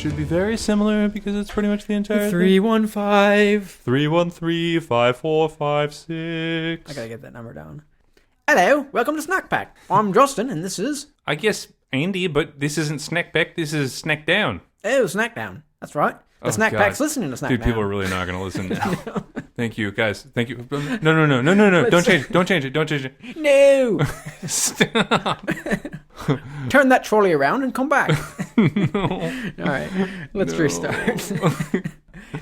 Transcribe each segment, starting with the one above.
should be very similar because it's pretty much the entire 315. 313-5456. I gotta get that number down. Hello, welcome to Snack Pack. I'm Justin, and this is... I guess Andy, but this isn't Snack Pack, this is Snackdown. Oh, Snackdown. That's right. The Snack Pack's listening to Snackdown. Dude, people are really not going to listen now. No. Thank you, guys. Thank you. No. Don't change it. No. Stop. Turn that trolley around and come back. No. All right, let's restart.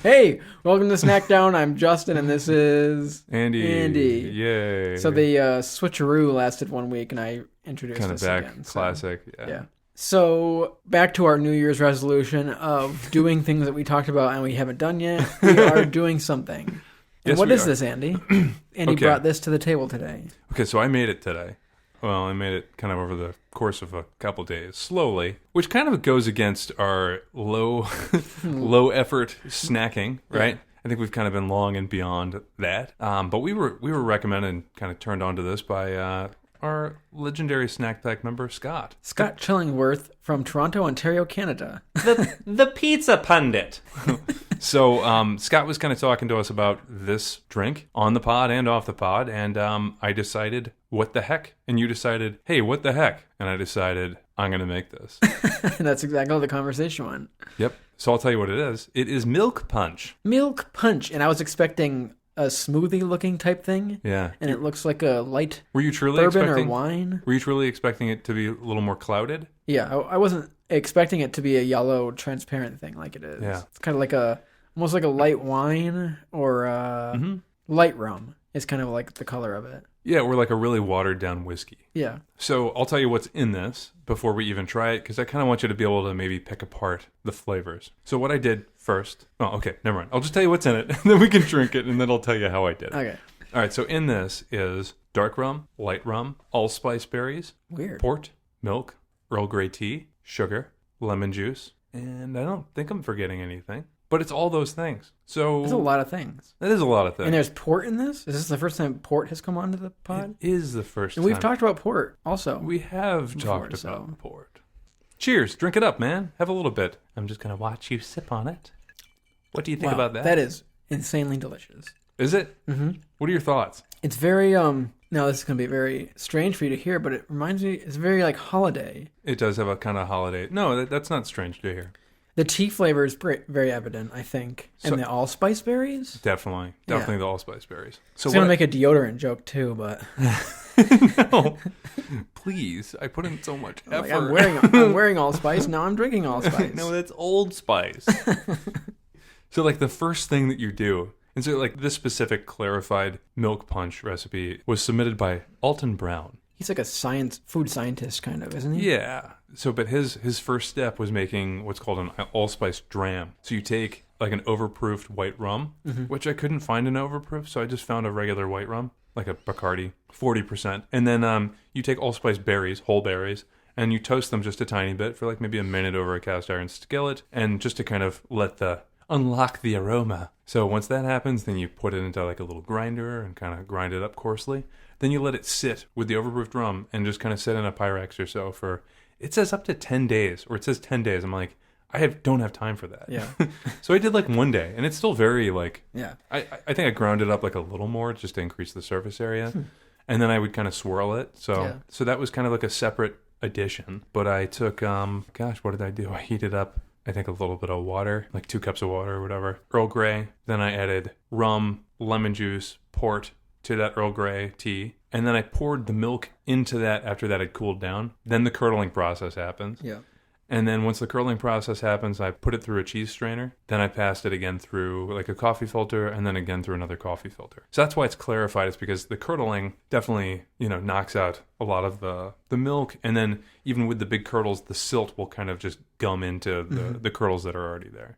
Hey, welcome to Snackdown. I'm Justin, and this is... Andy. Yay. So the switcheroo lasted 1 week, and I introduced kind of this back, again. classic. Yeah. So, back to our New Year's resolution of doing things that we talked about and we haven't done yet. We are doing something. And Yes, what we is are. this, Andy? Andy Okay. brought this to the table today. Okay, so I made it today. Well, I made it kind of over the course of a couple days, slowly, which kind of goes against our low effort snacking, right? I think we've kind of been long and beyond that. But we were recommended and kind of turned on to this by our legendary Snack Pack member, Scott. Scott Chillingworth from Toronto, Ontario, Canada. The pizza pundit. So Scott was kind of talking to us about this drink on the pod and off the pod, and I decided, what the heck? And you decided, hey, what the heck? And I decided, I'm going to make this. And that's exactly how the conversation went. Yep. So I'll tell you what it is. It is milk punch. Milk punch. And I was expecting a smoothie-looking type thing. Yeah. And it looks like a light Were you truly bourbon expecting? or wine. Were you truly expecting it to be a little more clouded? Yeah, I wasn't expecting it to be a yellow, transparent thing like it is. Yeah. It's kind of like almost like a light wine or light rum is kind of like the color of it. Yeah, or like a really watered down whiskey. Yeah. So I'll tell you what's in this before we even try it, because I kind of want you to be able to maybe pick apart the flavors. So what I did first... Oh, okay, never mind. I'll just tell you what's in it, and then we can drink it, and then I'll tell you how I did it. Okay. All right, so in this is dark rum, light rum, allspice berries, Weird. port, milk, Earl Grey tea, sugar, lemon juice, and I don't think I'm forgetting anything. But it's all those things. So There's a lot of things. That is a lot of things. And there's port in this? Is this the first time port has come onto the pod? It is the first And time. we've talked about port also. We have before, talked so. about port. Cheers. Drink it up, man. Have a little bit. I'm just going to watch you sip on it. What do you think Wow, about that? That is insanely delicious. Is it? Mm-hmm. What are your thoughts? It's very, now this is going to be very strange for you to hear, but it reminds me, it's very like holiday. It does have a kind of holiday. No, that's not strange to hear. The tea flavor is very evident, I think. And the allspice berries? Definitely the allspice berries. So I was going to make a deodorant joke too, but... No. Please. I put in so much effort. Like, I'm wearing allspice, now I'm drinking allspice. No, that's Old Spice. So like the first thing that you do, and so like this specific clarified milk punch recipe was submitted by Alton Brown. He's like a food scientist kind of, isn't he? Yeah. So, but his first step was making what's called an allspice dram. So you take like an overproofed white rum, which I couldn't find an overproof, so I just found a regular white rum, like a Bacardi, 40%. And then you take allspice berries, whole berries, and you toast them just a tiny bit for like maybe a minute over a cast iron skillet, and just to kind of unlock the aroma. So once that happens, then you put it into like a little grinder and kind of grind it up coarsely. Then you let it sit with the overproofed rum and just kind of sit in a Pyrex or so for, it says up to 10 days, or it says 10 days. I'm like, don't have time for that. Yeah. So I did like 1 day, and it's still very like, Yeah. I think I ground it up like a little more just to increase the surface area. And then I would kind of swirl it. So that was kind of like a separate addition. But I took, what did I do? I heated up, I think, a little bit of water, like 2 cups of water or whatever. Earl Grey. Then I added rum, lemon juice, port to that Earl Grey tea. And then I poured the milk into that after that had cooled down. Then the curdling process happens. Yeah. And then once the curdling process happens, I put it through a cheese strainer. Then I passed it again through like a coffee filter, and then again through another coffee filter. So that's why it's clarified. It's because the curdling definitely, knocks out a lot of the milk. And then even with the big curdles, the silt will kind of just gum into the curdles that are already there.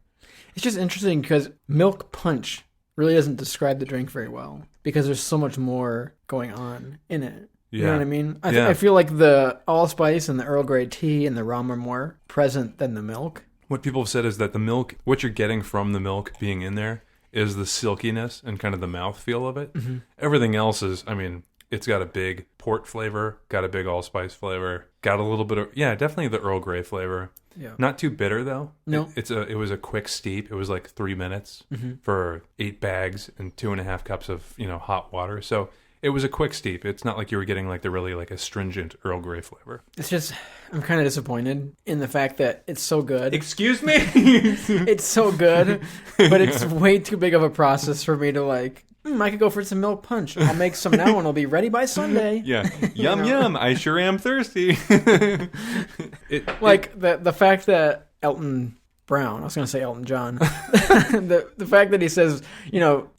It's just interesting because milk punch really doesn't describe the drink very well because there's so much more going on in it. You know what I mean? I feel like the allspice and the Earl Grey tea and the rum are more present than the milk. What people have said is that the milk, what you're getting from the milk being in there is the silkiness and kind of the mouthfeel of it. Mm-hmm. Everything else is, It's got a big port flavor, got a big allspice flavor, got a little bit of, definitely the Earl Grey flavor. Yeah. Not too bitter though. No. It was a quick steep. It was like 3 minutes for 8 bags and 2.5 cups of, hot water. So it was a quick steep. It's not like you were getting like the really like astringent Earl Grey flavor. It's just, I'm kind of disappointed in the fact that it's so good. Excuse me? It's so good, but it's way too big of a process for me to like, I could go for some milk punch. I'll make some now and it'll be ready by Sunday. Yeah. Yum, yum. I sure am thirsty. The fact that Elton Brown, I was going to say Elton John, the fact that he says,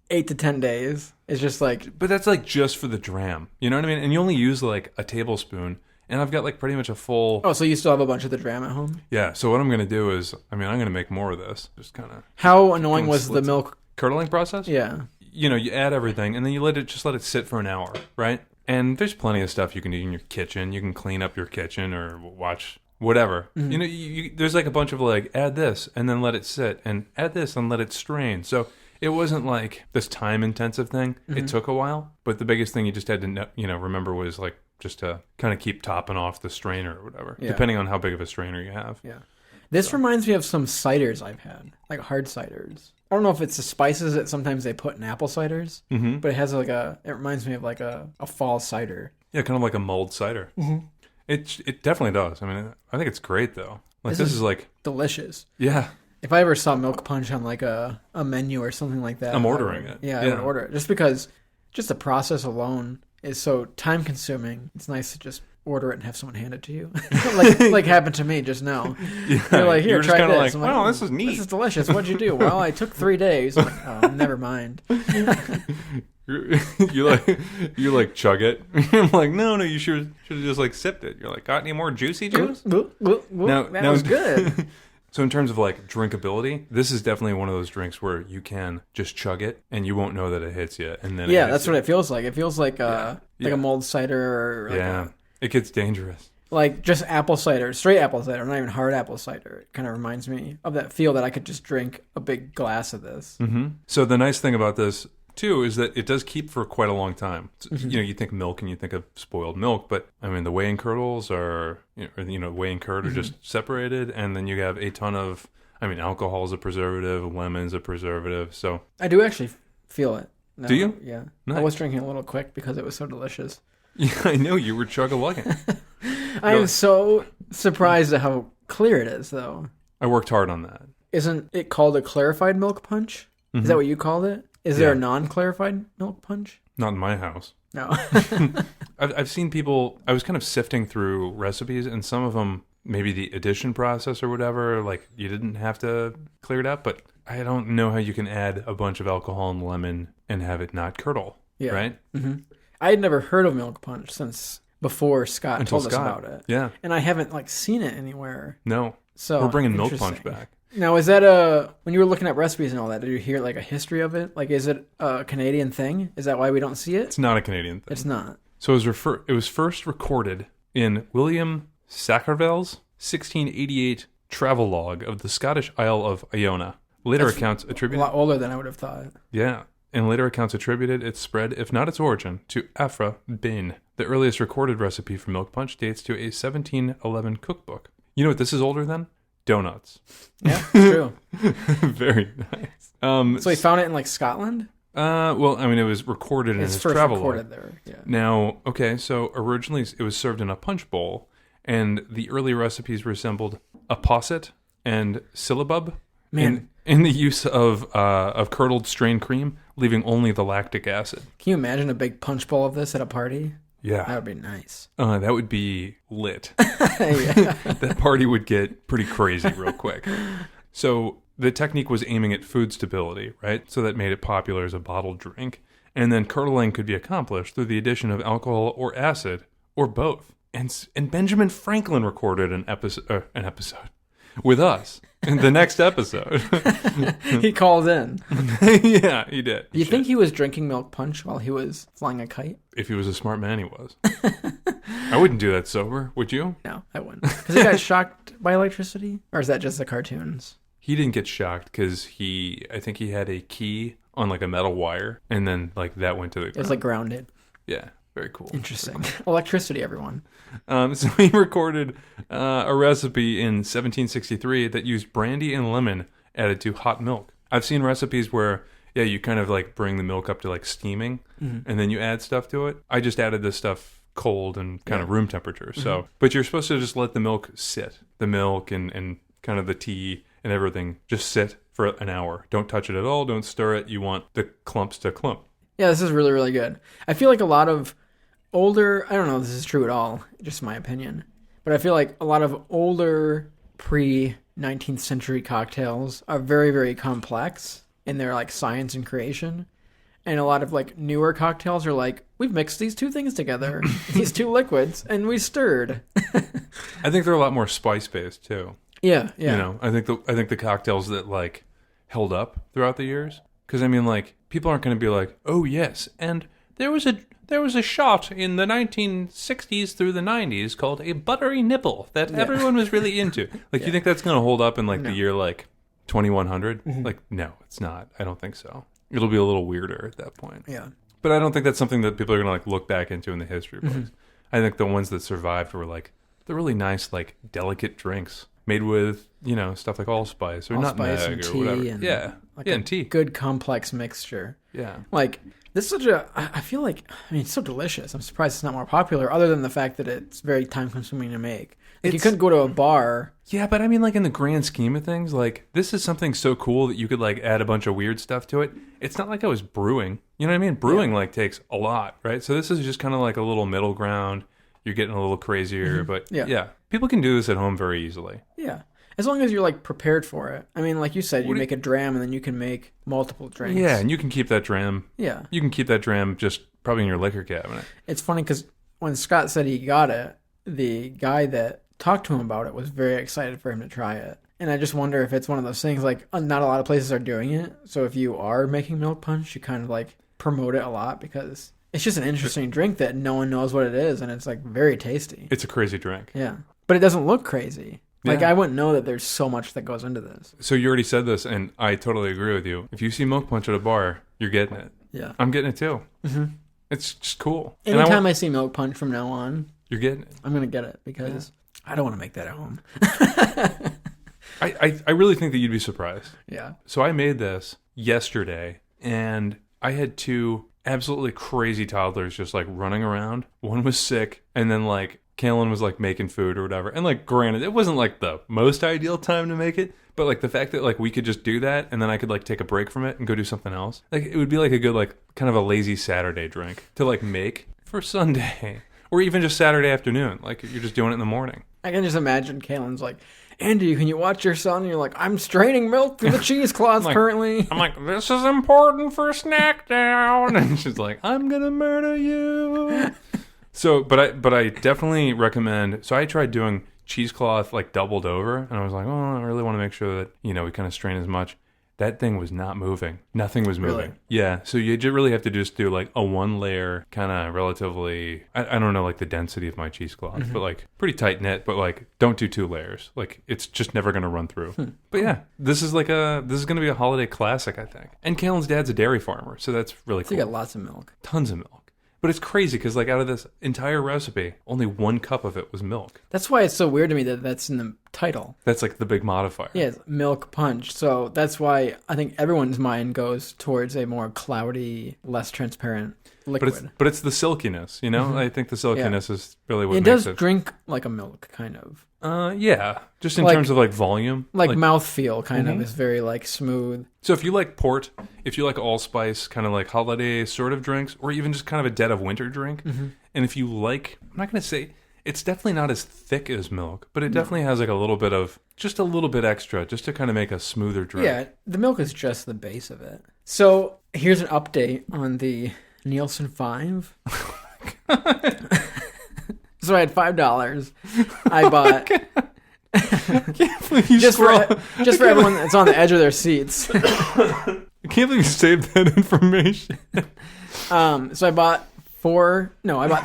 8 to 10 days is just like... But that's like just for the dram. You know what I mean? And you only use like a tablespoon. And I've got like pretty much a full... Oh, so you still have a bunch of the dram at home? Yeah. So what I'm going to do is, I'm going to make more of this. Just kind of... How annoying was the milk... Curdling process? Yeah. You add everything and then you let it sit for an hour, right? And there's plenty of stuff you can do in your kitchen. You can clean up your kitchen or watch whatever. Mm-hmm. There's like a bunch of like, add this and then let it sit and add this and let it strain. So it wasn't like this time intensive thing. Mm-hmm. It took a while, but the biggest thing you just had to remember was like just to kind of keep topping off the strainer or whatever, depending on how big of a strainer you have. Yeah. This reminds me of some ciders I've had, like hard ciders. I don't know if it's the spices that sometimes they put in apple ciders, but it has it reminds me of like a fall cider. Yeah, kind of like a mulled cider. Mm-hmm. It definitely does. I mean, I think it's great though. Like this is like delicious. Yeah. If I ever saw milk punch on like a menu or something like that, I'm ordering it. Yeah, I would order it just because just the process alone is so time consuming. It's nice to just order it and have someone hand it to you, like happened to me just now. Yeah, you're like, here, try this. Like, I'm wow, this is neat. This is delicious. What'd you do? Well, I took 3 days. I'm like, oh, never mind. you like chug it. I'm like, no, you should have just like sipped it. You're like, got any more juicy juice? That was good. So in terms of like drinkability, this is definitely one of those drinks where you can just chug it and you won't know that it hits you. And then that's what it feels like. It feels like a mulled cider or like it gets dangerous. Like just apple cider, straight apple cider, not even hard apple cider. It kind of reminds me of that feel that I could just drink a big glass of this. Mm-hmm. So the nice thing about this too is that it does keep for quite a long time. Mm-hmm. You think milk and you think of spoiled milk, but I mean the whey and curdles are whey and curd are just separated, and then you have a ton of alcohol is a preservative, lemon's a preservative. So I do actually feel it. No, do you? Yeah. Nice. I was drinking a little quick because it was so delicious. Yeah, I know you were chug-a-lugging. I am so surprised at how clear it is, though. I worked hard on that. Isn't it called a clarified milk punch? Mm-hmm. Is that what you called it? Is there a non-clarified milk punch? Not in my house. No. I've seen people, I was kind of sifting through recipes, and some of them, maybe the addition process or whatever, like you didn't have to clear it up, but I don't know how you can add a bunch of alcohol and lemon and have it not curdle, right? Mm-hmm. I had never heard of milk punch since before Scott told us about it. Yeah. And I haven't seen it anywhere. No. So we're bringing milk punch back. Now, is that when you were looking at recipes and all that, did you hear like a history of it? Like, is it a Canadian thing? Is that why we don't see it? It's not a Canadian thing. It's not. So it was first recorded in William Sacherville's 1688 travelogue of the Scottish Isle of Iona. Later accounts attributed... A lot older than I would have thought. Yeah. And later accounts attributed its spread, if not its origin, to Afra Bain. The earliest recorded recipe for milk punch dates to a 1711 cookbook. You know what this is older than? Donuts. Yeah, it's true. Very nice. So he found it in like Scotland? Well, it was recorded in his travel log. Recorded there. Yeah. Now, okay, so originally it was served in a punch bowl, and the early recipes resembled a posset and syllabub in the use of curdled strained cream, leaving only the lactic acid. Can you imagine a big punch bowl of this at a party? Yeah. That would be nice. That would be lit. That party would get pretty crazy real quick. So the technique was aiming at food stability, right? So that made it popular as a bottled drink. And then curdling could be accomplished through the addition of alcohol or acid, or both. And Benjamin Franklin recorded an episode with us in the next episode. He called in. Yeah, he did. Do you think he was drinking milk punch while he was flying a kite? If he was a smart man, he was. I wouldn't do that sober, would you? No, I wouldn't. Because he got shocked by electricity? Or is that just the cartoons? He didn't get shocked because I think he had a key on like a metal wire, and then like that went to the ground. It was like grounded. Yeah. Very cool. Interesting. Electricity, everyone. So he recorded a recipe in 1763 that used brandy and lemon added to hot milk. I've seen recipes where, you kind of like bring the milk up to like steaming, and then you add stuff to it. I just added this stuff cold and kind of room temperature. So, but you're supposed to just let the milk sit. The milk and kind of the tea and everything just sit for an hour. Don't touch it at all. Don't stir it. You want the clumps to clump. Yeah, this is really, really good. I feel like a lot of older, I don't know if this is true at all, just my opinion, but I feel like a lot of older pre-19th century cocktails are very, very complex in their like science and creation. And a lot of like newer cocktails are like, we've mixed these two things together, these two liquids, and we stirred. I think they're a lot more spice based too. Yeah. I think the cocktails that like held up throughout the years, because I mean like people aren't going to be like, oh yes, and there was a shot in the 1960s through the 90s called a buttery nipple that everyone was really into. Like you think that's going to hold up in like the year like 2100? Like no, it's not. I don't think so. It'll be a little weirder at that point. Yeah. But I don't think that's something that people are going to like look back into in the history books. I think the ones that survived were like the really nice, like delicate drinks made with, stuff like allspice or nutmeg or whatever. And tea. Good complex mixture. Yeah. Like this is I feel like, it's so delicious. I'm surprised it's not more popular other than the fact that it's very time consuming to make. Like you couldn't go to a bar. Yeah, but I mean, like in the grand scheme of things, like this is something so cool that you could like add a bunch of weird stuff to it. It's not like I was brewing. You know what I mean? Brewing like takes a lot, right? So this is just kind of like a little middle ground. You're getting a little crazier, but people can do this at home very easily. Yeah. As long as you're like prepared for it. I mean, like you said, you make a dram and then you can make multiple drinks. Yeah, and you can keep that dram. Yeah. You can keep that dram just probably in your liquor cabinet. It's funny because when Scott said he got it, the guy that talked to him about it was very excited for him to try it. And I just wonder if it's one of those things like not a lot of places are doing it. So if you are making milk punch, you kind of like promote it a lot because it's just an interesting drink that no one knows what it is. And it's like very tasty. It's a crazy drink. Yeah. But it doesn't look crazy. Like, I wouldn't know that there's so much that goes into this. So you already said this, and I totally agree with you. If you see milk punch at a bar, you're getting it. Yeah. I'm getting it, too. It's just cool. Anytime I see milk punch from now on, you're getting it. I'm going to get it, because I don't want to make that at home. I really think that you'd be surprised. Yeah. So I made this yesterday, and I had two absolutely crazy toddlers just, like, running around. One was sick, and then, like, Kaylin was like making food or whatever. And like granted, it wasn't like the most ideal time to make it, but like the fact that like we could just do that and then I could like take a break from it and go do something else. Like it would be like a good like kind of a lazy Saturday drink to like make for Sunday or even just Saturday afternoon. Like you're just doing it in the morning. I can just imagine Kaylin's like, Andy, can you watch your son? And you're like, I'm straining milk through the cheesecloth currently. I'm like, this is important for Snackdown. And she's like, I'm going to murder you. So, but I definitely recommend. So I tried doing cheesecloth like doubled over, and I was like, oh, I really want to make sure that we kind of strain as much. That thing was not moving. Nothing was moving. Really? Yeah. So you really have to just do like a one layer kind of relatively. I don't know like the density of my cheesecloth, but like pretty tight knit. But like don't do 2 layers. Like it's just never gonna run through. But yeah, this is gonna be a holiday classic, I think. And Kaylin's dad's a dairy farmer, so that's really cool. So you got lots of milk. Tons of milk. But it's crazy because, like, out of this entire recipe, only 1 cup of it was milk. That's why it's so weird to me that that's in the title. That's, like, the big modifier. Yeah, it's milk punch. So that's why I think everyone's mind goes towards a more cloudy, less transparent liquid. But it's the silkiness, you know? I think the silkiness is really what makes it. It does drink like a milk, kind of. Yeah. Just in terms of, like, volume. Like mouthfeel, kind of, is very, like, smooth. So if you like port, if you like allspice, kind of like holiday sort of drinks, or even just kind of a dead of winter drink, and if you like, I'm not going to say, it's definitely not as thick as milk, but it definitely has like a little bit of, just a little bit extra, just to kind of make a smoother drink. Yeah, the milk is just the base of it. So here's an update on the Nielsen 5. So I had $5. I bought... just for everyone that's on the edge of their seats. I can't believe you saved that information. So I bought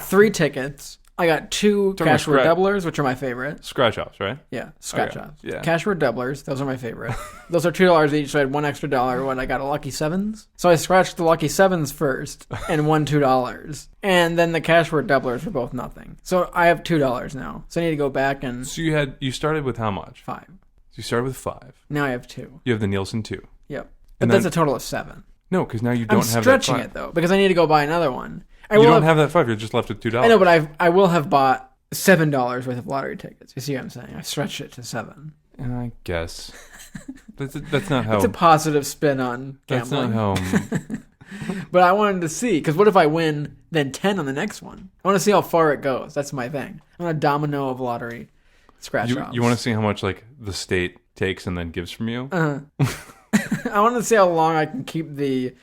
3 tickets. I got 2 cash word doublers, which are my favorite. Scratch offs, right? Yeah, scratch offs. Yeah. Cash word doublers, those are my favorite. Those are $2 each, so I had $1 extra when I got a lucky sevens. So I scratched the lucky sevens first and won $2. And then the cash word doublers were both nothing. So I have $2 now. So I need to go back and... So you started with how much? 5. So you started with 5. Now I have 2. You have the Nielsen 2. Yep. But that's a total of 7. No, because now you don't have that 5. I'm stretching it, though, because I need to go buy another one. You don't have that 5. You're just left with $2. I know, but I will have bought $7 worth of lottery tickets. You see what I'm saying? I stretched it to 7. I guess. That's not how... It's a positive spin on gambling. That's not how... But I wanted to see, because what if I win then 10 on the next one? I want to see how far it goes. That's my thing. I want a domino of lottery scratch offs. You want to see how much like the state takes and then gives from you? I want to see how long I can keep the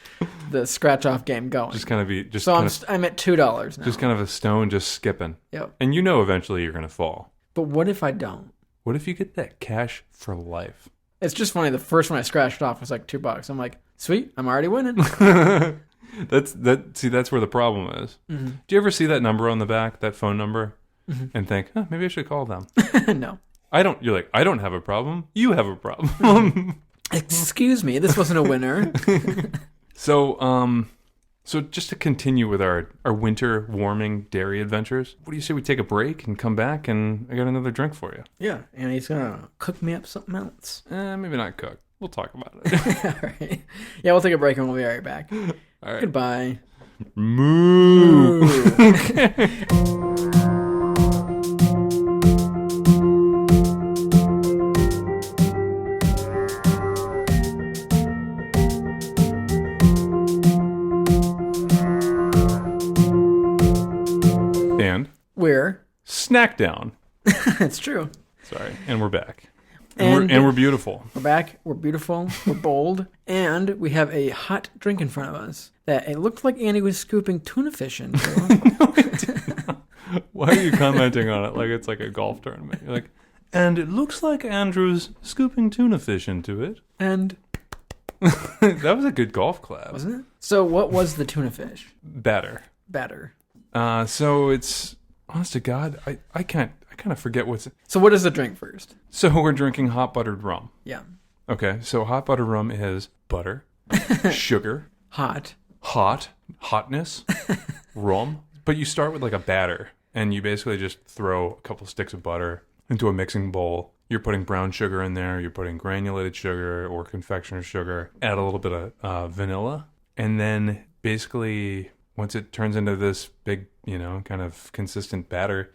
scratch off game going. Just kind of be just. So kind I'm at $2 now. Just kind of a stone, just skipping. Yep. And you know eventually you're gonna fall. But what if I don't? What if you get that cash for life? It's just funny. The first one I scratched off was like $2. I'm like, sweet, I'm already winning. That's where the problem is. Mm-hmm. Do you ever see that number on the back, that phone number, and think, maybe I should call them? No. I don't. You're like, I don't have a problem. You have a problem. Excuse me, this wasn't a winner. So just to continue with our winter warming dairy adventures, what do you say we take a break and come back and I got another drink for you? Yeah, and he's gonna cook me up something else. Maybe not cook. We'll talk about it. All right. Yeah, we'll take a break and we'll be right back. All right. Goodbye. Moo. And we're Snackdown. That's true. Sorry, and we're back. And we're beautiful. We're back. We're beautiful. We're bold. And we have a hot drink in front of us that it looked like Andy was scooping tuna fish into. No, it did not. Why are you commenting on it like it's like a golf tournament? You're like, and it looks like Andrew's scooping tuna fish into it. And that was a good golf clap. Wasn't it? So what was the tuna fish? Batter. So it's, honest to God, I kind of forget what's... So what is the drink first? So we're drinking hot buttered rum. Yeah. Okay, so hot buttered rum is butter, sugar, hotness, rum. But you start with like a batter, and you basically just throw a couple sticks of butter into a mixing bowl. You're putting brown sugar in there, you're putting granulated sugar or confectioner's sugar, add a little bit of vanilla, and then basically once it turns into this big, kind of consistent batter,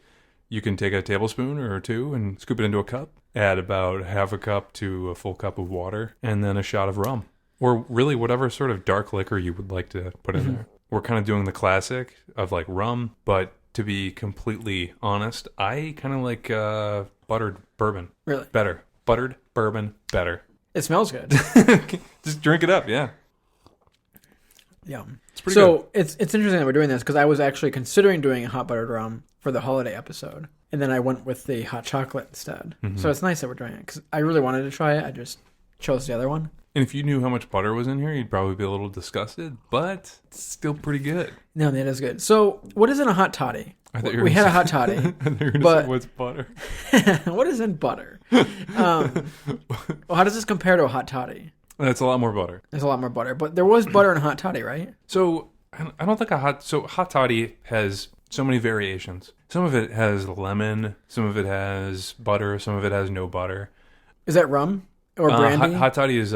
you can take a tablespoon or 2 and scoop it into a cup, add about half a cup to a full cup of water, and then a shot of rum. Or really whatever sort of dark liquor you would like to put in there. We're kind of doing the classic of like rum, but to be completely honest, I kind of like buttered bourbon. Really? Better. Buttered bourbon better. It smells good. Just drink it up, yeah. Yeah. It's pretty good. It's interesting that we're doing this because I was actually considering doing a hot buttered rum for the holiday episode. And then I went with the hot chocolate instead. Mm-hmm. So it's nice that we're doing it because I really wanted to try it. I just chose the other one. And if you knew how much butter was in here, you'd probably be a little disgusted, but it's still pretty good. No, that is good. So what is in a hot toddy? We had a hot toddy. But what's butter? What is in butter? How does this compare to a hot toddy? That's a lot more butter. There's a lot more butter. But there was butter in a hot toddy, right? So I don't think hot toddy has so many variations. Some of it has lemon, some of it has butter, some of it has no butter. Is that rum? Or brandy? Hot toddy is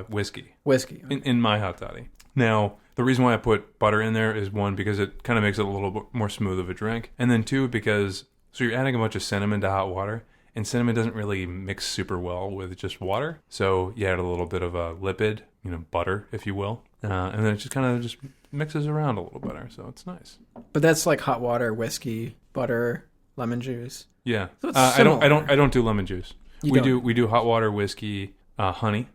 whiskey. Whiskey. Okay. In my hot toddy. Now, the reason why I put butter in there is 1, because it kind of makes it a little bit more smooth of a drink. And then 2, because so you're adding a bunch of cinnamon to hot water. And cinnamon doesn't really mix super well with just water. So you add a little bit of a lipid, butter, if you will. And then it just kind of just mixes around a little better. So it's nice. But that's like hot water, whiskey, butter, lemon juice. Yeah. So I don't do lemon juice. We do hot water, whiskey, honey,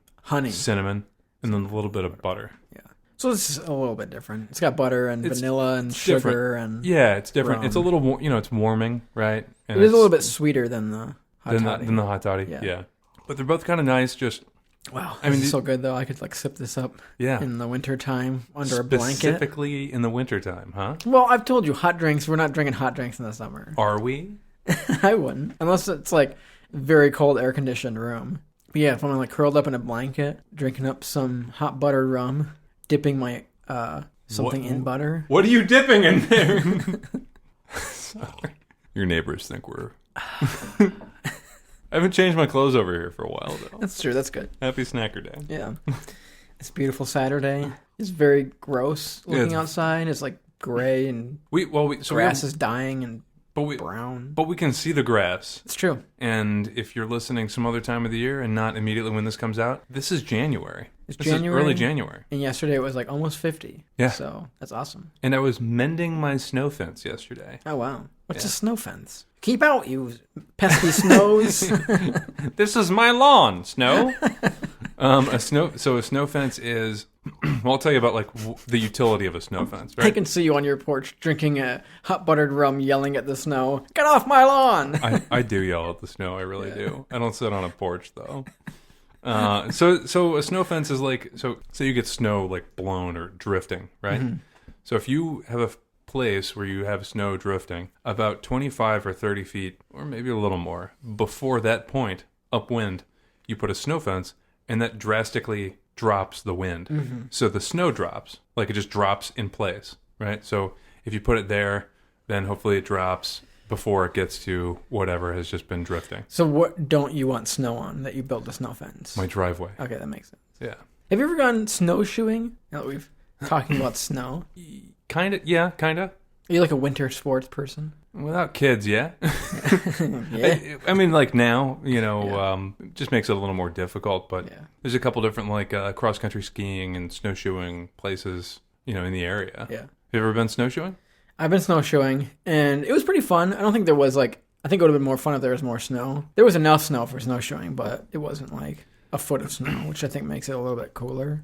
cinnamon, and then a little bit of butter. Yeah. So this is a little bit different. It's got butter and vanilla and sugar and it's different. Rum. It's a little it's warming, right? And it is a little bit sweeter than the hot toddy. Than the hot toddy. Yeah. But they're both kind of nice. Just Wow, this is so good though. I could like sip this up in the wintertime under a blanket. Specifically in the wintertime, huh? Well, I've told you, hot drinks, we're not drinking hot drinks in the summer. Are we? I wouldn't. Unless it's like very cold air-conditioned room. But yeah, if I'm like curled up in a blanket, drinking up some hot buttered rum, dipping my something in butter. What are you dipping in there? Sorry. Your neighbors think we're... I haven't changed my clothes over here for a while, though. That's true. That's good. Happy Snacker Day. Yeah. It's a beautiful Saturday. It's very gross looking outside. It's like gray and grass is dying and brown. But we can see the grass. It's true. And if you're listening some other time of the year and not immediately when this comes out, this is January. This is early January. And yesterday it was like almost 50. Yeah. So that's awesome. And I was mending my snow fence yesterday. Oh, wow. What's a snow fence? Keep out, you pesky snows. This is my lawn, snow. A snow fence is... Well, I'll tell you about like the utility of a snow fence. Right? I can see you on your porch drinking a hot buttered rum, yelling at the snow. Get off my lawn! I do yell at the snow. I really do. I don't sit on a porch though. So a snow fence is like so you get snow like blown or drifting, right? Mm-hmm. So if you have a place where you have snow drifting about 25 or 30 feet, or maybe a little more, before that point, upwind, you put a snow fence, and that drastically drops the wind. Mm-hmm. So the snow drops, like it just drops in place, right? So if you put it there, then hopefully it drops before it gets to whatever has just been drifting. So what don't you want snow on that you built a snow fence? My driveway. Okay, that makes sense. Yeah. Have you ever gone snowshoeing? Now that we've talking about snow. Kind of. Are you like a winter sports person? Without kids, yeah. Yeah. I mean, like now, it just makes it a little more difficult. But there's a couple different like cross-country skiing and snowshoeing places, in the area. Yeah. Have you ever been snowshoeing? I've been snowshoeing, and it was pretty fun. I don't think there was I think it would have been more fun if there was more snow. There was enough snow for snowshoeing, but it wasn't like a foot of snow, which I think makes it a little bit cooler.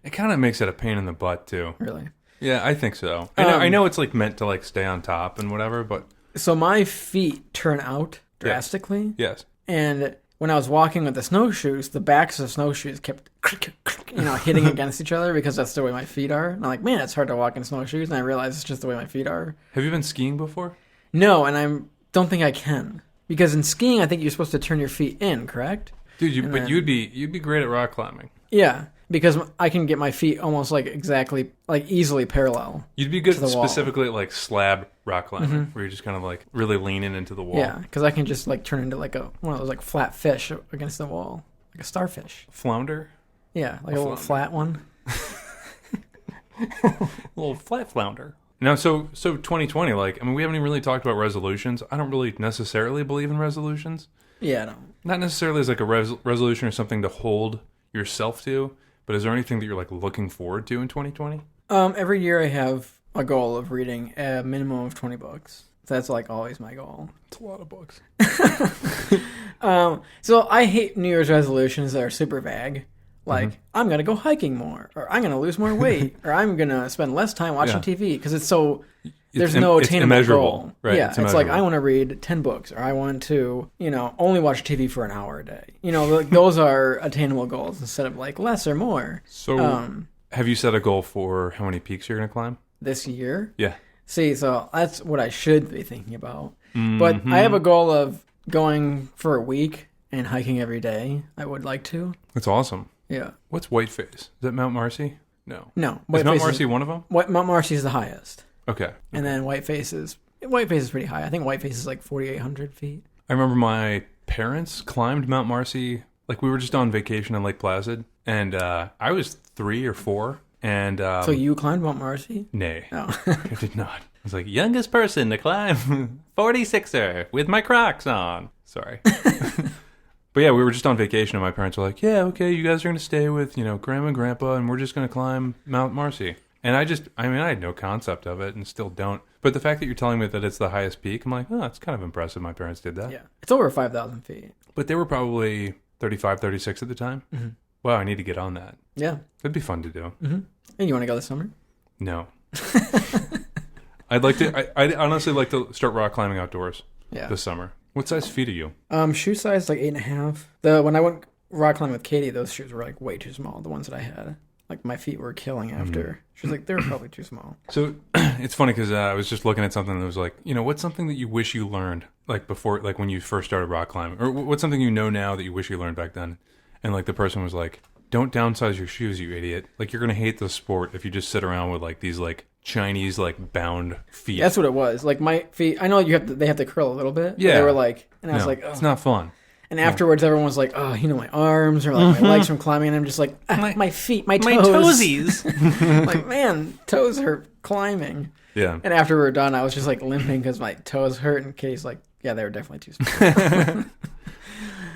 It kind of makes it a pain in the butt too. Really? Yeah, I think so. I know it's like meant to like stay on top and whatever, but so my feet turn out drastically. Yes. And when I was walking with the snowshoes, the backs of snowshoes kept hitting against each other because that's the way my feet are. And I'm like, man, it's hard to walk in snowshoes, and I realized it's just the way my feet are. Have you been skiing before? No, and I don't think I can. Because in skiing, I think you're supposed to turn your feet in, correct? Dude, you'd be great at rock climbing. Yeah, because I can get my feet almost like exactly, like easily parallel. You'd be good specifically at like slab rock climbing, where you're just kind of like really leaning into the wall. Yeah, because I can just like turn into like one of those like flat fish against the wall, like a starfish. Flounder? Yeah, like a little flat one. A little flat flounder. Now, so 2020, we haven't even really talked about resolutions. I don't really necessarily believe in resolutions. Yeah, I don't. Not necessarily as like a resolution or something to hold yourself to, but is there anything that you're like looking forward to in 2020? Every year I have a goal of reading a minimum of 20 books. That's like always my goal. It's a lot of books. So I hate New Year's resolutions that are super vague. Like, I'm going to go hiking more, or I'm going to lose more weight, or I'm going to spend less time watching TV, because it's so... There's no attainable goal. Right? Yeah, it's like I want to read 10 books, or I want to, only watch TV for an hour a day. Those are attainable goals instead of like less or more. So, have you set a goal for how many peaks you're going to climb this year? Yeah. See, so that's what I should be thinking about. Mm-hmm. But I have a goal of going for a week and hiking every day. I would like to. That's awesome. Yeah. What's Whiteface? Is that Mount Marcy? No. No. Is Mount Marcy one of them? Mount Marcy is the highest. Okay. And then Whiteface is pretty high. I think Whiteface is like 4,800 feet. I remember my parents climbed Mount Marcy. Like we were just on vacation in Lake Placid, and I was 3 or 4. And so you climbed Mount Marcy? Nay, no, I did not. I was like youngest person to climb 46er with my Crocs on. Sorry. But yeah, we were just on vacation, and my parents were like, "Yeah, okay, you guys are going to stay with Grandma and Grandpa, and we're just going to climb Mount Marcy." And I had no concept of it and still don't. But the fact that you're telling me that it's the highest peak, I'm like, oh, it's kind of impressive my parents did that. Yeah. It's over 5,000 feet. But they were probably 35, 36 at the time. Mm-hmm. Wow, I need to get on that. Yeah. That'd be fun to do. Mm-hmm. And you want to go this summer? No. I'd honestly like to start rock climbing outdoors this summer. What size feet are you? Shoe size like 8.5. When I went rock climbing with Katie, those shoes were like way too small. The ones that I had, like my feet were killing after. She was like, they're probably too small. So it's funny because I was just looking at something that was like, what's something that you wish you learned like before, like when you first started rock climbing, or what's something you know now that you wish you learned back then? And like the person was like, don't downsize your shoes, you idiot. Like you're gonna hate the sport if you just sit around with like these like Chinese like bound feet. That's what it was. Like my feet, I know they have to curl a little bit. Yeah. They were like, and I was like, oh. It's not fun. And afterwards, everyone was like, oh, my arms or like my legs from climbing. And I'm just like, my feet, my toes. My toesies. Like, man, toes hurt climbing. Yeah. And after we were done, I was just like limping because my toes hurt. And Katie's like, yeah, they were definitely too small.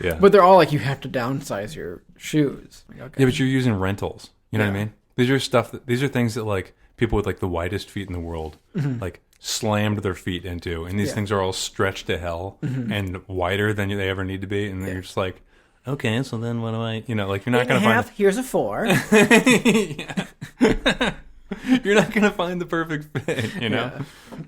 Yeah. But they're all like, you have to downsize your shoes. Like, okay. Yeah, but you're using rentals. You know what I mean? These are things that like people with like the widest feet in the world like slammed their feet into, and these things are all stretched to hell and wider than they ever need to be, and then you're just like, okay, so then what do I, like you're not going to find. Here's a 4. You're not going to find the perfect fit, Yeah.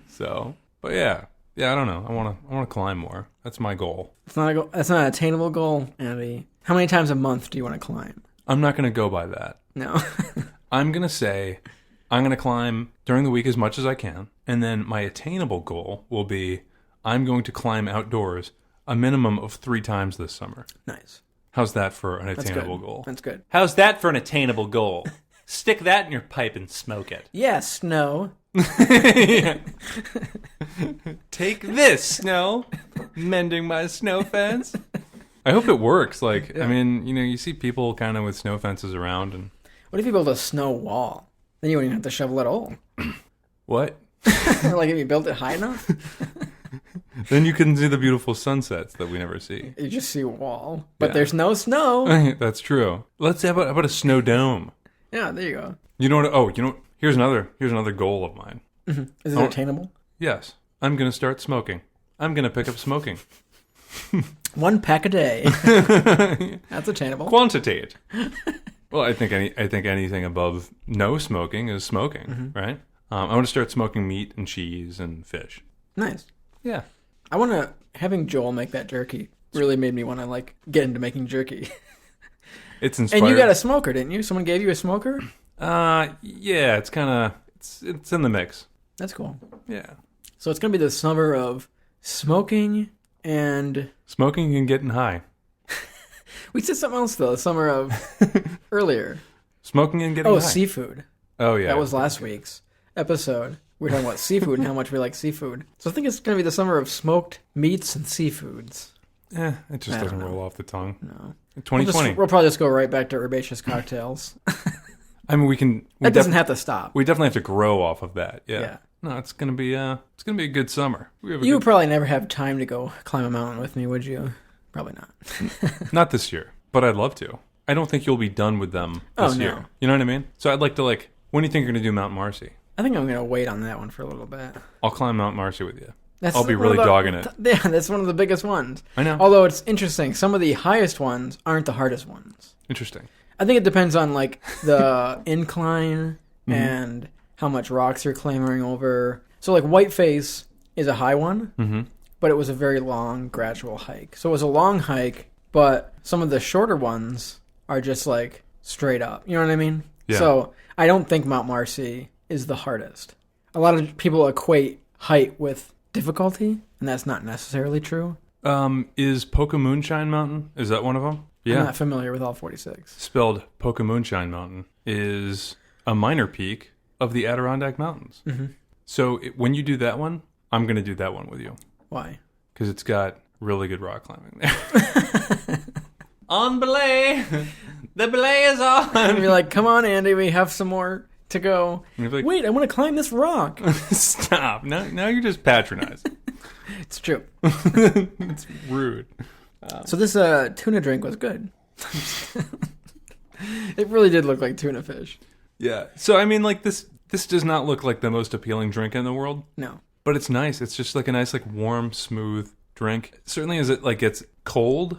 So, but yeah, I don't know. I want to climb more. That's my goal. It's not a goal. That's not an attainable goal, Andy. How many times a month do you want to climb? I'm not going to go by that. No. I'm going to say I'm going to climb during the week as much as I can. And then my attainable goal will be I'm going to climb outdoors a minimum of 3 times this summer. Nice. How's that for an attainable goal? That's good. How's that for an attainable goal? Stick that in your pipe and smoke it. Yes, snow. Take this, Snow. Mending my snow fence. I hope it works. Like, I mean, you see people kind of with snow fences around. And what if you build a snow wall? Then you wouldn't even have to shovel at all. What? Like if you built it high enough? Then you couldn't see the beautiful sunsets that we never see. You just see a wall. But there's no snow. That's true. Let's say how about a snow dome? Yeah, there you go. You know what? Here's another goal of mine. Mm-hmm. Is it attainable? Yes. I'm going to start smoking. I'm going to pick up smoking. 1 pack a day. That's attainable. Quantitate. Well, I think anything above no smoking is smoking, right? I want to start smoking meat and cheese and fish. Nice. Yeah. Having Joel make that jerky really made me want to like get into making jerky. It's inspired. And you got a smoker, didn't you? Someone gave you a smoker? Yeah, it's kind of it's in the mix. That's cool. Yeah. So it's going to be the summer of smoking and getting high. We said something else though, the summer of earlier. Smoking and getting high. Seafood. Oh yeah. That was last week's episode. We were talking about seafood and how much we like seafood. So I think it's going to be the summer of smoked meats and seafoods. It just doesn't roll off the tongue. No. 2020. We'll probably just go right back to herbaceous cocktails. I mean, that doesn't have to stop. We definitely have to grow off of that. Yeah. No, it's gonna be a good summer. You would probably never have time to go climb a mountain with me, would you? Probably not. Not this year, but I'd love to. I don't think you'll be done with them this year. You know what I mean? So I'd like to when do you think you're gonna do Mount Marcy? I think I'm gonna wait on that one for a little bit. I'll climb Mount Marcy with you. I'll be really dogging it. Yeah, that's one of the biggest ones. I know. Although it's interesting, some of the highest ones aren't the hardest ones. Interesting. I think it depends on like the incline and how much rocks you're clambering over. So like Whiteface is a high one, but it was a very long, gradual hike. So it was a long hike, but some of the shorter ones are just like straight up. You know what I mean? Yeah. So I don't think Mount Marcy is the hardest. A lot of people equate height with difficulty, and that's not necessarily true. Is Poca Moonshine Mountain? Is that one of them? Yeah. I'm not familiar with all 46. Spelled Poca Moonshine Mountain is a minor peak of the Adirondack Mountains. So when you do that one, I'm going to do that one with you. Why? Because it's got really good rock climbing there. On belay. The belay is on. And you're like, come on, Andy, we have some more to go. Like, wait, I want to climb this rock. Stop. Now you're just patronizing. It's true. It's rude. So this tuna drink was good. It really did look like tuna fish. Yeah. So, I mean, like, this does not look like the most appealing drink in the world. No. But it's nice. It's just like a nice, like, warm, smooth drink. Certainly as it, like, gets cold,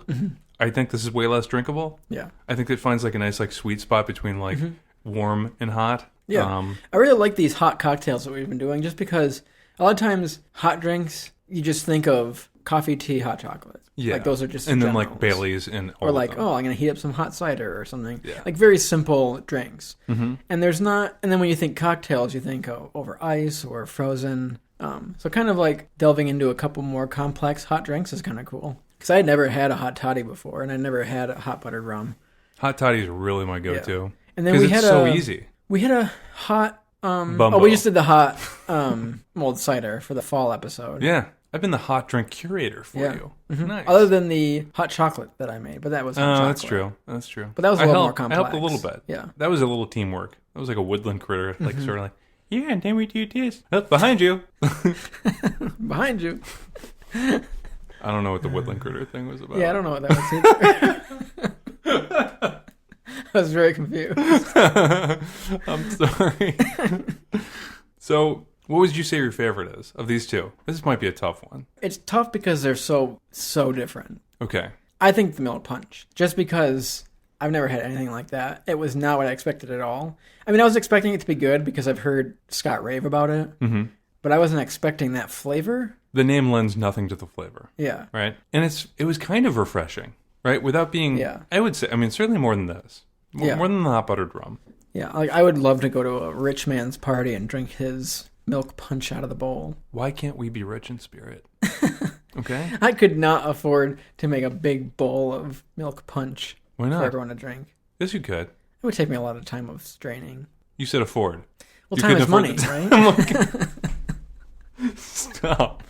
I think this is way less drinkable. Yeah. I think it finds, like, a nice, like, sweet spot between, like, warm and hot. Yeah. I really like these hot cocktails that we've been doing just because a lot of times hot drinks, you just think of coffee, tea, hot chocolate. Yeah. Like those are just and then generals. like Bailey's and all or of like, them. oh, I'm gonna heat up some hot cider or something. Yeah. Like very simple drinks. Mm-hmm. And there's not. And then when you think cocktails, you think over ice or frozen. So kind of like delving into a couple more complex hot drinks is kind of cool. Because I had never had a hot toddy before, and I never had a hot buttered rum. Hot toddy is really my go-to. Yeah. And then it's so easy. We had a hot. Bumbo. Oh, we just did the hot mulled cider for the fall episode. Yeah. I've been the hot drink curator for you. Mm-hmm. Nice. Other than the hot chocolate that I made, but that was hot chocolate. That's true. That's true. But that was a little more complex. I helped a little bit. Yeah. That was a little teamwork. That was like a woodland critter, like sort of like, yeah, and then we do this. Oh, behind you. Behind you. I don't know what the woodland critter thing was about. Yeah, I don't know what that was either. I was very confused. I'm sorry. So, what would you say your favorite is of these two? This might be a tough one. It's tough because they're so different. Okay. I think the milk punch, just because I've never had anything like that. It was not what I expected at all. I mean, I was expecting it to be good because I've heard Scott rave about it, but I wasn't expecting that flavor. The name lends nothing to the flavor. Yeah. Right? And it was kind of refreshing, right? Without being, I would say, I mean, certainly more than this. More than the hot buttered rum. Yeah, like I would love to go to a rich man's party and drink his milk punch out of the bowl. Why can't we be rich in spirit? Okay? I could not afford to make a big bowl of milk punch Why not? for everyone to drink. Yes, you could. It would take me a lot of time of straining. You said afford. Well, you time is money, right? Stop.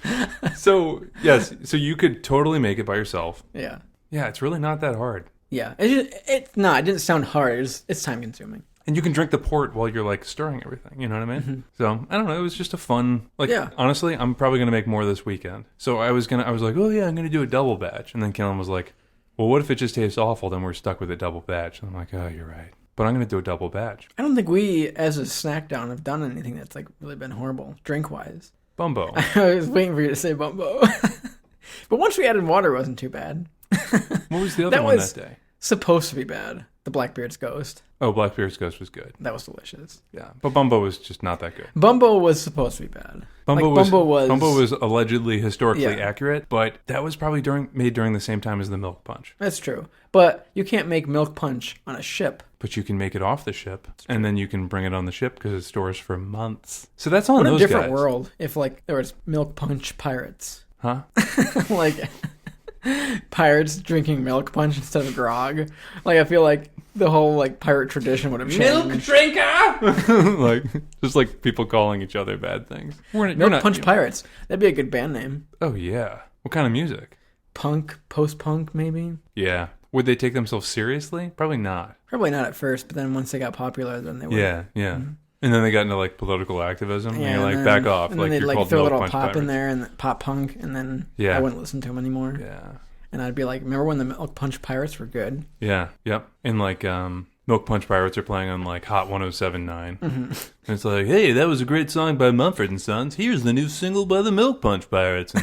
So, yes, so you could totally make it by yourself. Yeah. Yeah, it's really not that hard. Yeah. It didn't sound hard. It's time consuming. And you can drink the port while you're like stirring everything. You know what I mean? Mm-hmm. So I don't know. It was just a fun. Honestly, I'm probably gonna make more this weekend. So I was like, oh yeah, I'm gonna do a double batch. And then Kellen was like, well, what if it just tastes awful? Then we're stuck with a double batch. And I'm like, oh, you're right. But I'm gonna do a double batch. I don't think we, as a Snackdown, have done anything that's like really been horrible drink wise. Bumbo. I was waiting for you to say Bumbo. But once we added water, it wasn't too bad. What was the other one that day? Supposed to be bad. The Blackbeard's Ghost. Oh, Blackbeard's Ghost was good. That was delicious. Yeah, but Bumbo was just not that good. Bumbo was supposed to be bad. Bumbo was allegedly historically accurate, but that was probably made during the same time as the milk punch. That's true. But you can't make milk punch on a ship. But you can make it off the ship, and then you can bring it on the ship because it stores for months. So that's on those guys. What a different world if like there was milk punch pirates. Huh? Like pirates drinking milk punch instead of grog. Like I feel like the whole like pirate tradition would have changed. Milk drinker. Like just like people calling each other bad things. Milk punch pirates. That'd be a good band name. Oh yeah. What kind of music? Punk, post-punk, maybe. Yeah. Would they take themselves seriously? Probably not. Probably not at first, but then once they got popular, then they would. Yeah, yeah. Mm-hmm. And then they got into like political activism. Yeah, and you're like, then, back off. And like then they'd you're like throw a little pop pirates. in there and pop punk, and then I wouldn't listen to them anymore. Yeah. And I'd be like, remember when the Milk Punch Pirates were good? Yeah, yep. And like Milk Punch Pirates are playing on like Hot 107.9. Mm-hmm. And it's like, hey, that was a great song by Mumford & Sons. Here's the new single by the Milk Punch Pirates.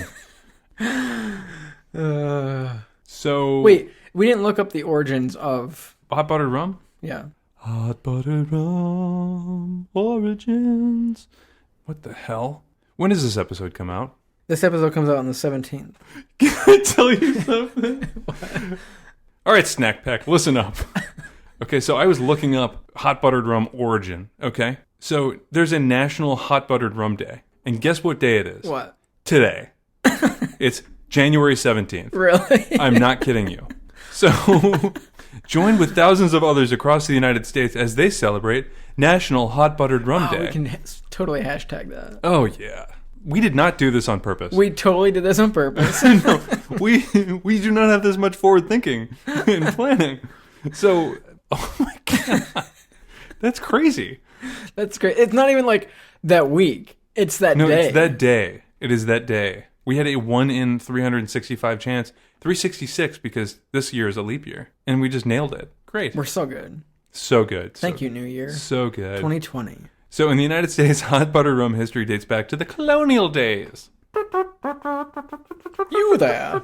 So wait, we didn't look up the origins of hot buttered rum? Yeah. Hot buttered rum origins. What the hell? When does this episode come out? This episode comes out on the 17th. Can I tell you something? All right, Snack Pack, listen up. Okay, so I was looking up hot buttered rum origin, okay? So there's a National Hot Buttered Rum Day. And guess what day it is? What? Today. It's January 17th. Really? I'm not kidding you. So join with thousands of others across the United States as they celebrate National Hot Buttered Rum Day. We can totally hashtag that. Oh, yeah. We did not do this on purpose. We totally did this on purpose. No, we do not have this much forward thinking and planning. So, oh my God. That's crazy. That's great. It's not even like that week. It's that day. No, it's that day. It is that day. We had a 1 in 365 chance. 366 because this year is a leap year. And we just nailed it. Great. We're so good. So good. Thank you, New Year. So good. 2020. So in the United States, hot buttered rum history dates back to the colonial days. You there.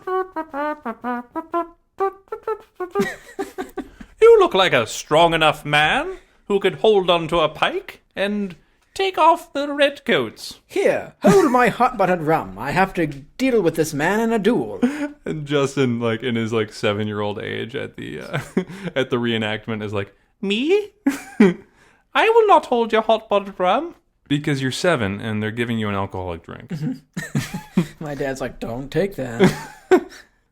You look like a strong enough man who could hold onto a pike and Take off the redcoats. Here, hold my hot buttered rum. I have to deal with this man in a duel. And Justin, like in his like 7-year-old age at the at the reenactment, is like, Me? I will not hold your hot buttered rum. because you're 7 and they're giving you an alcoholic drink. My dad's like, don't take that.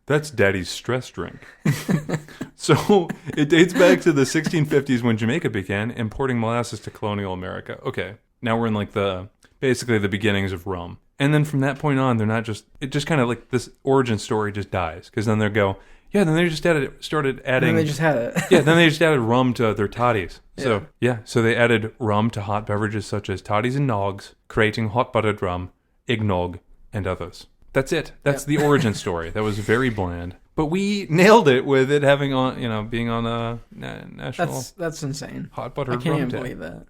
That's Daddy's stress drink. So it dates back to the 1650s when Jamaica began importing molasses to colonial America. Okay, now we're in like basically the beginnings of rum. And then from that point on, it just kind of like this origin story just dies. Because then then they just started adding. And then they just had it. Yeah, then they just added rum to their toddies. So they added rum to hot beverages such as toddies and nogs, creating hot buttered rum, eggnog, and others. That's it. That's the origin story. That was very bland. But we nailed it with it having being on a national. That's insane. Hot buttered rum. I can't even believe that.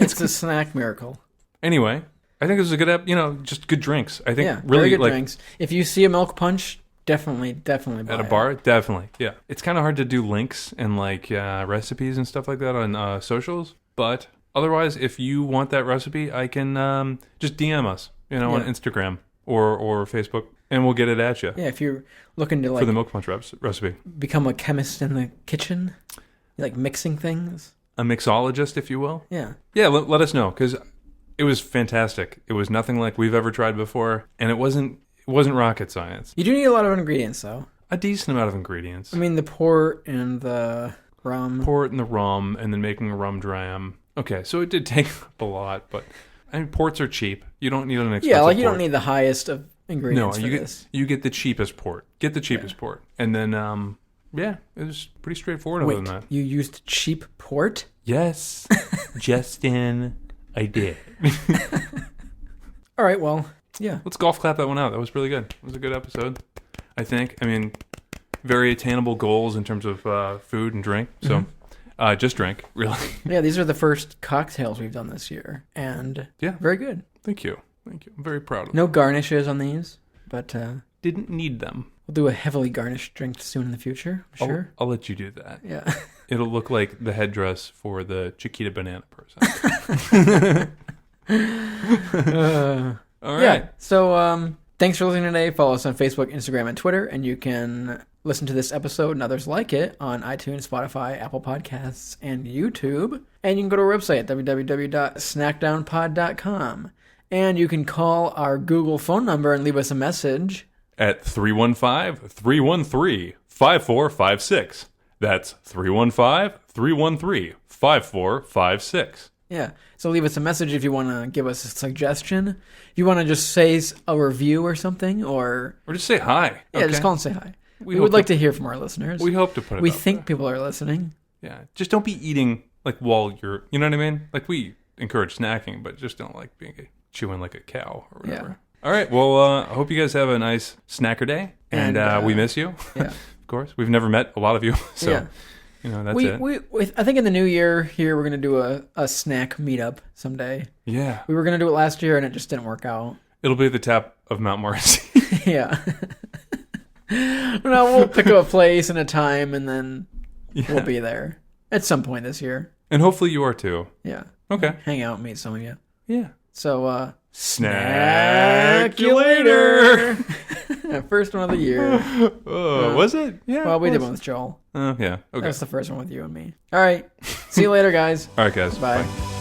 It's a snack miracle. Anyway, I think this is a good just good drinks. I think very really good drinks. If you see a milk punch, definitely buy at a bar, definitely. Yeah. It's kind of hard to do links and like recipes and stuff like that on socials, but otherwise if you want that recipe, I can just DM us, on Instagram. Or Facebook, and we'll get it at you. Yeah, if you're looking to for the milk punch recipe, become a chemist in the kitchen, you like mixing things, a mixologist, if you will. Yeah. Let us know, because it was fantastic. It was nothing like we've ever tried before, and it wasn't rocket science. You do need a lot of ingredients, though. A decent amount of ingredients. I mean, the port and the rum. Port and the rum, and then making a rum dram. Okay, so it did take up a lot, but. I mean, ports are cheap. You don't need an expensive port. You don't need the highest of ingredients for this. You get the cheapest port. Get the cheapest port. And then, it was pretty straightforward other than that. You used cheap port? Yes. Justin, I did. All right, well, yeah. Let's golf clap that one out. That was really good. It was a good episode, I think. I mean, very attainable goals in terms of food and drink. So... Mm-hmm. Just drink, really. Yeah, these are the first cocktails we've done this year, and very good. Thank you. I'm very proud of them. No garnishes on these, but... didn't need them. We'll do a heavily garnished drink soon in the future, I'm sure. I'll let you do that. Yeah. It'll look like the headdress for the Chiquita banana person. All right. Yeah, so thanks for listening today. Follow us on Facebook, Instagram, and Twitter, and you can... listen to this episode and others like it on iTunes, Spotify, Apple Podcasts, and YouTube. And you can go to our website, www.snackdownpod.com. And you can call our Google phone number and leave us a message. At 315-313-5456. That's 315-313-5456. Yeah. So leave us a message if you want to give us a suggestion. If you want to just say a review or something. Or just say hi. Yeah, just call and say hi. We would like to hear from our listeners. We hope to put it We up think there. people are listening. Yeah. Just don't be eating like while you're, you know what I mean? Like we encourage snacking, but just don't like chewing like a cow or whatever. Yeah. All right. Well, I hope you guys have a nice snacker day. And we miss you. Yeah. Of course. We've never met a lot of you. So, that's it. I think in the new year here, we're going to do a snack meetup someday. Yeah. We were going to do it last year and it just didn't work out. It'll be at the top of Mount Morrissey. Yeah. No, we'll pick a place and a time, and then we'll be there at some point this year. And hopefully you are too. Yeah. Okay. Hang out and meet some of you. Yeah. So, snack you later. First one of the year. Was it? Yeah. Well, we did one with Joel. Yeah. Okay. That's the first one with you and me. All right. See you later, guys. All right, guys. Bye. Bye.